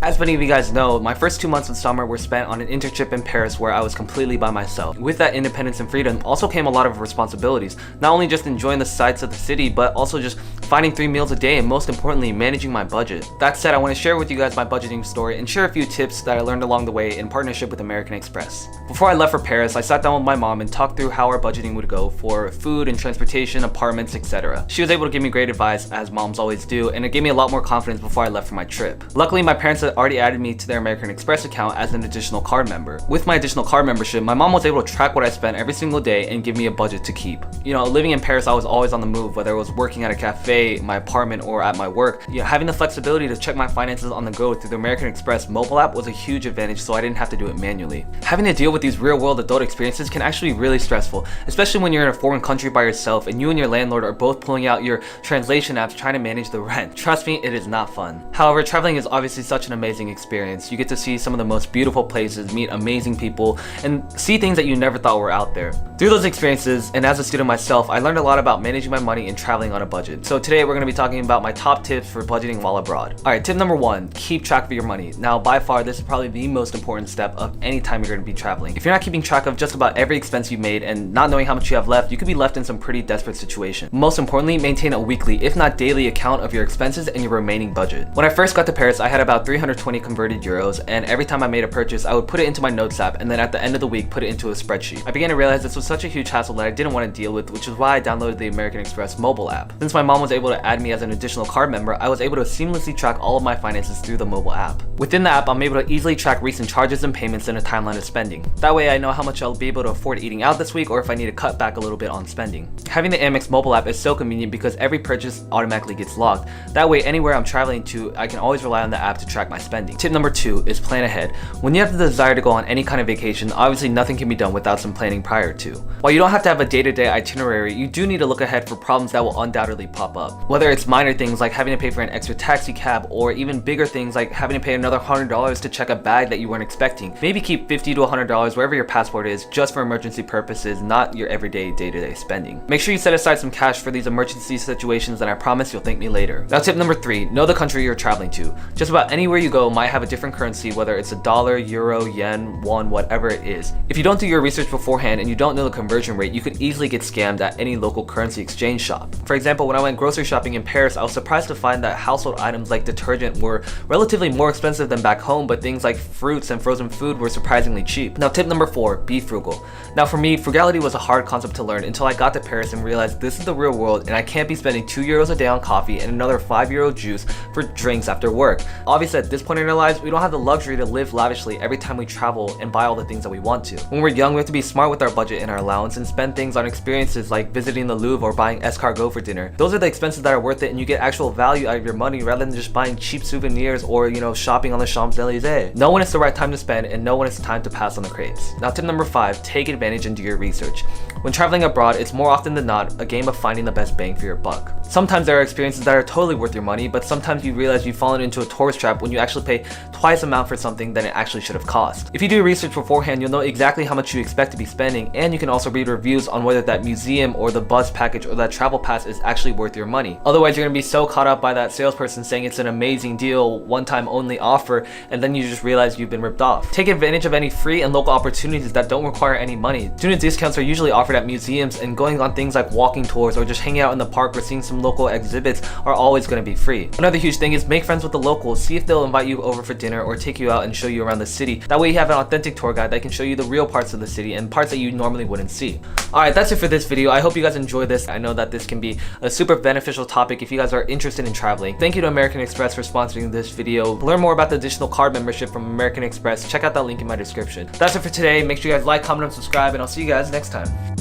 As many of you guys know, my first 2 months of summer were spent on an internship in Paris where I was completely by myself. With that independence and freedom also came a lot of responsibilities, not only just enjoying the sights of the city, but also just finding 3 meals a day and most importantly, managing my budget. That said, I want to share with you guys my budgeting story and share a few tips that I learned along the way in partnership with American Express. Before I left for Paris, I sat down with my mom and talked through how our budgeting would go for food and transportation, apartments, etc. She was able to give me great advice, as moms always do, and it gave me a lot more confidence before I left for my trip. Luckily, my parents had already added me to their American Express account as an additional card member. With my additional card membership, my mom was able to track what I spent every single day and give me a budget to keep. You know, living in Paris, I was always on the move, whether it was working at a cafe, my apartment, or at my work. You know, having the flexibility to check my finances on the go through the American Express mobile app was a huge advantage, so I didn't have to do it manually. Having to deal with these real-world adult experiences can actually be really stressful, especially when you're in a foreign country by yourself and you and your landlord are both pulling out your translation apps trying to manage the rent. Trust me, it is not fun. However, traveling is obviously such an amazing experience. You get to see some of the most beautiful places, meet amazing people, and see things that you never thought were out there. Through those experiences, and as a student myself, I learned a lot about managing my money and traveling on a budget. So today we're going to be talking about my top tips for budgeting while abroad. Alright, tip number 1, keep track of your money. Now, by far, this is probably the most important step of any time you're going to be traveling. If you're not keeping track of just about every expense you've made and not knowing how much you have left, you could be left in some pretty desperate situation. Most importantly, maintain a weekly, if not daily, account of your expenses and your remaining budget. When I first got to Paris, I had about 320 converted euros, and every time I made a purchase, I would put it into my notes app and then at the end of the week put it into a spreadsheet. I began to realize this was such a huge hassle that I didn't want to deal with, which is why I downloaded the American Express mobile app. Since my mom was able to add me as an additional card member, I was able to seamlessly track all of my finances through the mobile app. Within the app, I'm able to easily track recent charges and payments in a timeline of spending. That way I know how much I'll be able to afford eating out this week or if I need to cut back a little bit on spending. Having the Amex mobile app is so convenient because every purchase automatically gets logged. That way, anywhere I'm traveling to, I can always rely on the app to track my spending. Tip number 2 is plan ahead. When you have the desire to go on any kind of vacation, obviously nothing can be done without some planning prior to. While you don't have to have a day-to-day itinerary, you do need to look ahead for problems that will undoubtedly pop up. Whether it's minor things like having to pay for an extra taxi cab, or even bigger things like having to pay another $100 to check a bag that you weren't expecting. Maybe keep $50 to $100 wherever your passport is, just for emergency purposes, not your everyday day-to-day spending. Make sure you set aside some cash for these emergency situations, and I promise you'll thank me later. Now, tip number 3, know the country you're traveling to. Just about anywhere you go might have a different currency, whether it's a dollar, euro, yen, won, whatever it is. If you don't do your research beforehand and you don't know the conversion rate, you could easily get scammed at any local currency exchange shop. For example, when I went grocery shopping in Paris, I was surprised to find that household items like detergent were relatively more expensive than back home, but things like fruits and frozen food were surprisingly cheap. Now, tip number 4, be frugal. Now, for me, frugality was a hard concept to learn until I got to Paris and realized this is the real world and I can't be spending €2 a day on coffee and another €5 juice for drinks after work. Obviously, at this point in our lives, we don't have the luxury to live lavishly every time we travel and buy all the things that we want to. When we're young, we have to be smart with our budget and our allowance and spend things on experiences like visiting the Louvre or buying escargot for dinner. Those are the expenses that are worth it, and you get actual value out of your money rather than just buying cheap souvenirs or, you know, shopping on the Champs-Élysées. Know when it's the right time to spend and know when it's time to pass on the crepes. Now, tip number 5, take advantage and do your research. When traveling abroad, it's more often than not a game of finding the best bang for your buck. Sometimes there are experiences that are totally worth your money, but sometimes you realize you've fallen into a tourist trap when you actually pay twice the amount for something than it actually should have cost. If you do your research beforehand, you'll know exactly how much you expect to be spending, and you can also read reviews on whether that museum or the bus package or that travel pass is actually worth your money. Otherwise, you're going to be so caught up by that salesperson saying it's an amazing deal, one-time only offer, and then you just realize you've been ripped off. Take advantage of any free and local opportunities that don't require any money. Student discounts are usually offered at museums, and going on things like walking tours or just hanging out in the park or seeing some local exhibits are always going to be free. Another huge thing is make friends with the locals. See if they'll invite you over for dinner or take you out and show you around the city. That way you have an authentic tour guide that can show you the real parts of the city and parts that you normally wouldn't see. Alright, that's it for this video. I hope you guys enjoyed this. I know that this can be a super beneficial topic if you guys are interested in traveling. Thank you to American Express for sponsoring this video. To learn more about the additional card membership from American Express, check out that link in my description. That's it for today. Make sure you guys like, comment, and subscribe, and I'll see you guys next time.